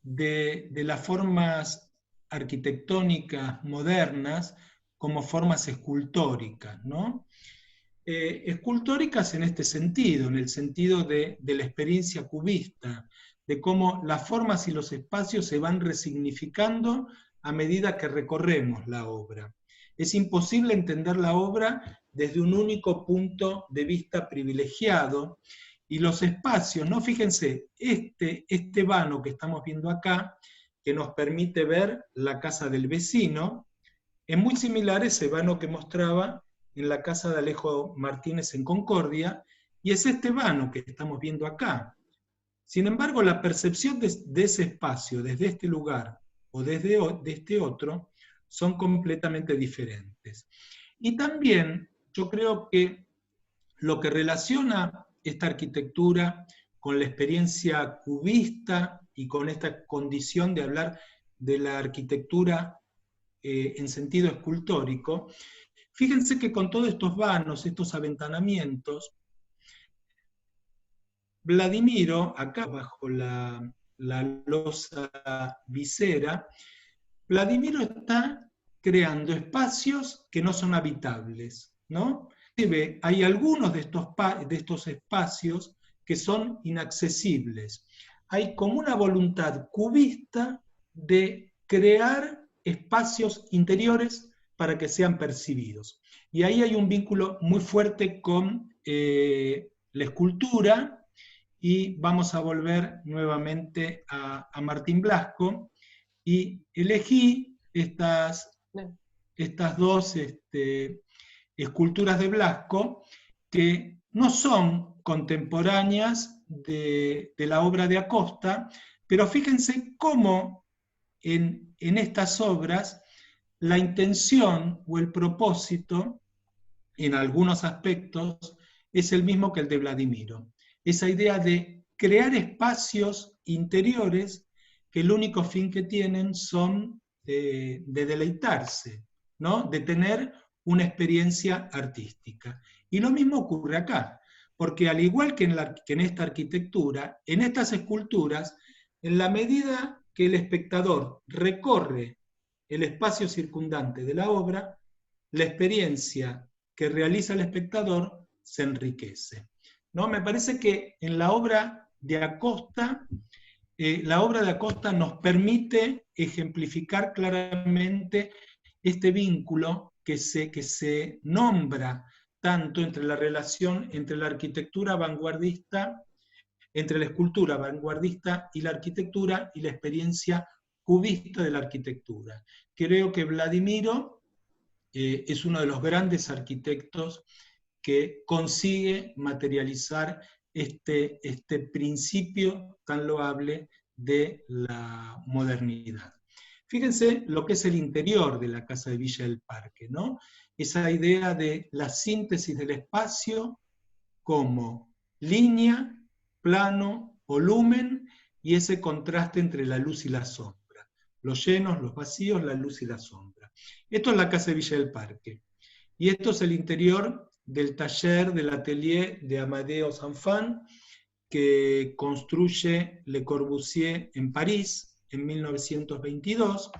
de las formas arquitectónicas modernas como formas escultóricas, ¿no? Escultóricas en este sentido, en el sentido de la experiencia cubista, de cómo las formas y los espacios se van resignificando a medida que recorremos la obra. Es imposible entender la obra desde un único punto de vista privilegiado, y los espacios, ¿no? Fíjense, este vano que estamos viendo acá, que nos permite ver la casa del vecino, es muy similar a ese vano que mostraba en la casa de Alejo Martínez en Concordia, y es este vano que estamos viendo acá. Sin embargo, la percepción de ese espacio desde este lugar o desde este otro son completamente diferentes. Y también yo creo que lo que relaciona esta arquitectura con la experiencia cubista y con esta condición de hablar de la arquitectura en sentido escultórico, fíjense que con todos estos vanos, estos aventanamientos, Vladimiro, acá bajo la losa visera, Vladimiro está creando espacios que no son habitables, ¿no? Hay algunos de estos espacios que son inaccesibles. Hay como una voluntad cubista de crear espacios interiores para que sean percibidos. Y ahí hay un vínculo muy fuerte con la escultura, y vamos a volver nuevamente a Martín Blasco, y elegí estas dos esculturas de Blasco, que no son contemporáneas de la obra de Acosta, pero fíjense cómo en estas obras la intención o el propósito, en algunos aspectos, es el mismo que el de Vladimiro. Esa idea de crear espacios interiores que el único fin que tienen son de deleitarse, ¿no? De tener una experiencia artística. Y lo mismo ocurre acá, porque al igual que en esta arquitectura, en estas esculturas, en la medida que el espectador recorre el espacio circundante de la obra, la experiencia que realiza el espectador se enriquece, ¿no? Me parece que en la obra de Acosta, nos permite ejemplificar claramente este vínculo que se nombra tanto entre la relación entre la arquitectura vanguardista, entre la escultura vanguardista y la arquitectura, y la experiencia cubista de la arquitectura. Creo que Vladimiro es uno de los grandes arquitectos que consigue materializar este principio tan loable de la modernidad. Fíjense lo que es el interior de la Casa de Villa del Parque, ¿no? Esa idea de la síntesis del espacio como línea, plano, volumen, y ese contraste entre la luz y la sombra. Los llenos, los vacíos, la luz y la sombra. Esto es la Casa de Villa del Parque. Y esto es el interior del taller, del atelier de Amadeo Sanfin, que construye Le Corbusier en París en 1922,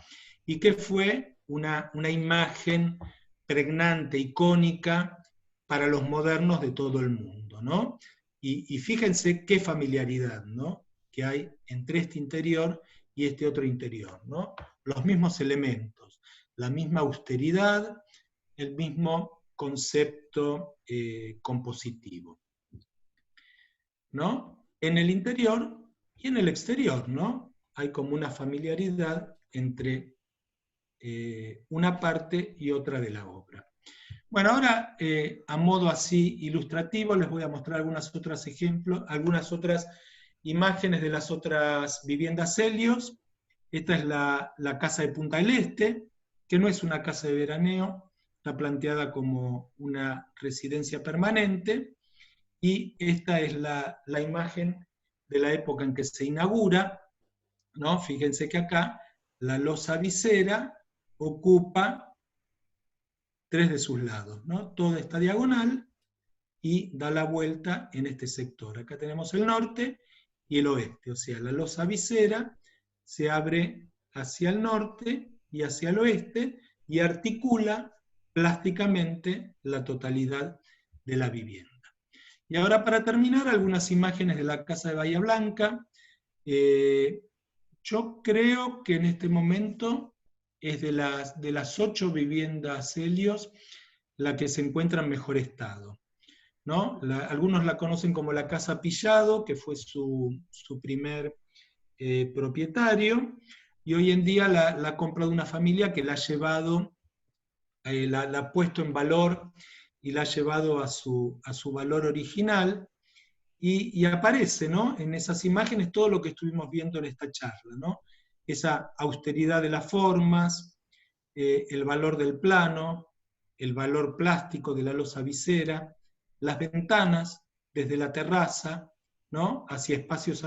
y que fue una imagen pregnante, icónica, para los modernos de todo el mundo, ¿no? Y fíjense qué familiaridad, ¿no?, que hay entre este interior y este otro interior, ¿no? Los mismos elementos, la misma austeridad, el mismo concepto compositivo, ¿no? En el interior y en el exterior, ¿no? Hay como una familiaridad entre una parte y otra de la obra. Bueno, ahora a modo así ilustrativo les voy a mostrar algunas otras ejemplos, algunas otras imágenes de las otras viviendas Helios. Esta es la casa de Punta del Este, que no es una casa de veraneo, está planteada como una residencia permanente, y esta es la imagen de la época en que se inaugura, ¿no? Fíjense que acá la losa visera ocupa 3 de sus lados, ¿no? Toda esta diagonal, y da la vuelta en este sector. Acá tenemos el norte y el oeste, o sea, la losa visera se abre hacia el norte y hacia el oeste, y articula plásticamente la totalidad de la vivienda. Y ahora, para terminar, algunas imágenes de la casa de Bahía Blanca. Yo creo que en este momento es de las 8 viviendas Helios la que se encuentra en mejor estado, ¿no? Algunos la conocen como la Casa Pillado, que fue su primer propietario, y hoy en día la ha comprado una familia que la ha llevado, la ha puesto en valor y la ha llevado a su valor original, y aparece, ¿no?, en esas imágenes todo lo que estuvimos viendo en esta charla, ¿no? Esa austeridad de las formas, el valor del plano, el valor plástico de la losa visera, las ventanas desde la terraza, ¿no?, hacia espacios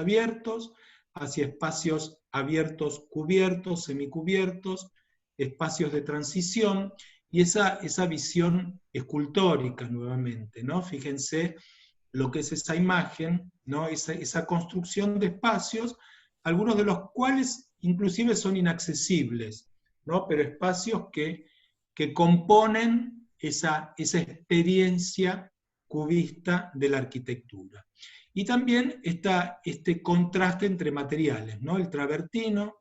abiertos cubiertos, semicubiertos, espacios de transición, y esa visión escultórica nuevamente, ¿no? Fíjense lo que es esa imagen, ¿no? Esa construcción de espacios, algunos de los cuales inclusive son inaccesibles, ¿no? Pero espacios que componen esa experiencia cubista de la arquitectura. Y también está este contraste entre materiales, ¿no? El travertino,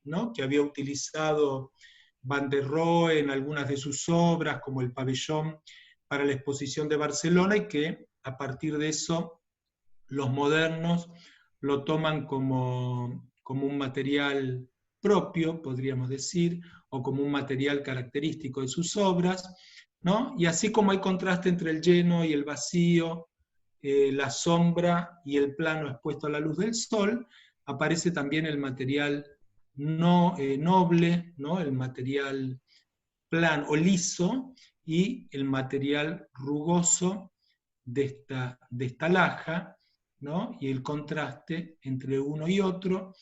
¿no?, que había utilizado Van der Rohe en algunas de sus obras, como el pabellón para la exposición de Barcelona, y que a partir de eso los modernos lo toman como un material propio, podríamos decir, o como un material característico de sus obras, ¿no? Y así como hay contraste entre el lleno y el vacío, la sombra y el plano expuesto a la luz del sol, aparece también el material noble, ¿no?, el material plano o liso, y el material rugoso de esta laja, ¿no?, y el contraste entre uno y otro,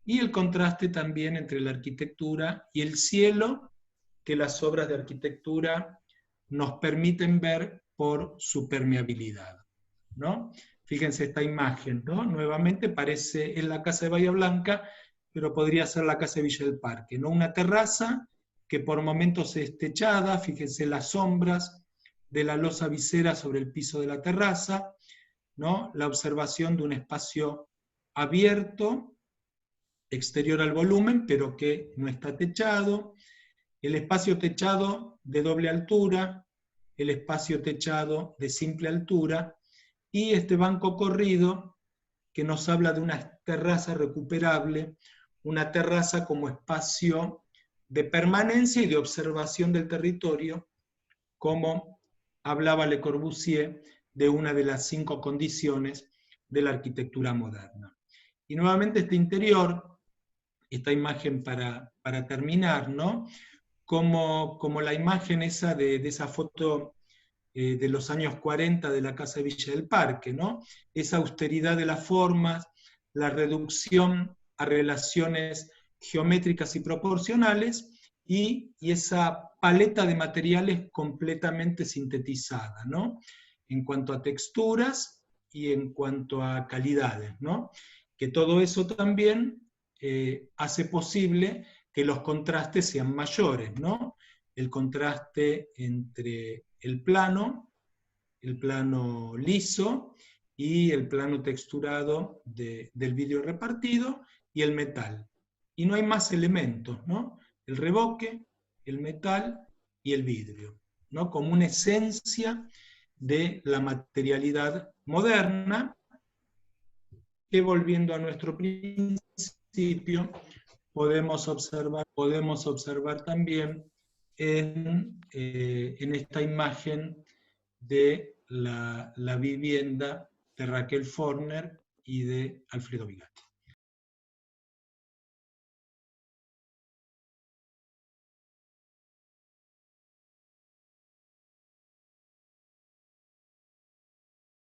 y el contraste también entre la arquitectura y el cielo, que las obras de arquitectura nos permiten ver por su permeabilidad, ¿no? Fíjense esta imagen, ¿no? Nuevamente parece en la casa de Bahía Blanca, pero podría ser la casa de Villa del Parque, ¿no? Una terraza que por momentos es techada, fíjense las sombras de la losa visera sobre el piso de la terraza, ¿no? La observación de un espacio abierto, exterior al volumen, pero que no está techado, el espacio techado de doble altura, el espacio techado de simple altura, y este banco corrido que nos habla de una terraza recuperable, una terraza como espacio de permanencia y de observación del territorio, como hablaba Le Corbusier de una de las 5 condiciones de la arquitectura moderna. Y nuevamente este interior esta imagen para terminar, ¿no? Como la imagen esa de esa foto de los años 40 de la Casa de Villa del Parque, ¿no? Esa austeridad de las formas, la reducción a relaciones geométricas y proporcionales, y esa paleta de materiales completamente sintetizada, ¿no? En cuanto a texturas y en cuanto a calidades, ¿no? Que todo eso también hace posible que los contrastes sean mayores, ¿no? El contraste entre el plano liso, y el plano texturado del vidrio repartido, y el metal. Y no hay más elementos, ¿no? El revoque, el metal y el vidrio, ¿no? Como una esencia de la materialidad moderna, que, volviendo a nuestro principio, podemos observar también en esta imagen de la vivienda de Raquel Forner y de Alfredo Vigatti.